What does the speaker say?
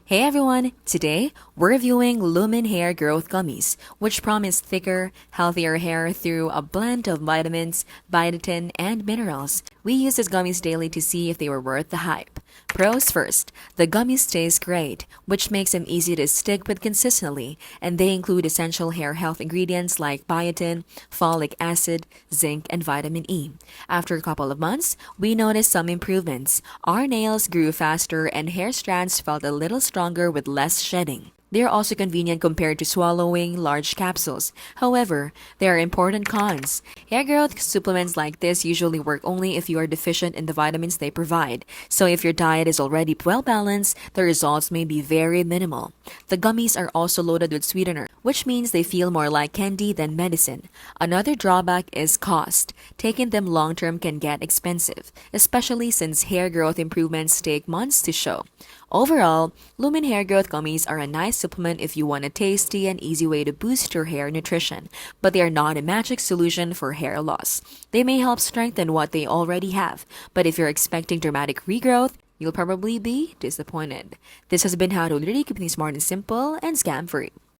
Hey everyone! Today, we're reviewing Lumin Hair Growth Gummies, which promise thicker, healthier hair through a blend of vitamins, biotin, and minerals. We use these gummies daily to see if they were worth the hype. Pros first, the gummies taste great, which makes them easy to stick with consistently, and they include essential hair health ingredients like biotin, folic acid, zinc, and vitamin E. After a couple of months, we noticed some improvements. Our nails grew faster and hair strands felt a little stronger with less shedding. They are also convenient compared to swallowing large capsules. However, there are important cons. Hair growth supplements like this usually work only if you are deficient in the vitamins they provide. So if your diet is already well balanced, the results may be very minimal. The gummies are also loaded with sweetener, which means they feel more like candy than medicine. Another drawback is cost. Taking them long term can get expensive, especially since hair growth improvements take months to show. Overall, Lumin Hair Growth Gummies are a nice supplement if you want a tasty and easy way to boost your hair nutrition, but they are not a magic solution for hair loss. They may help strengthen what they already have, but if you're expecting dramatic regrowth, you'll probably be disappointed. This has been how to literally keep things smart and simple and scam-free.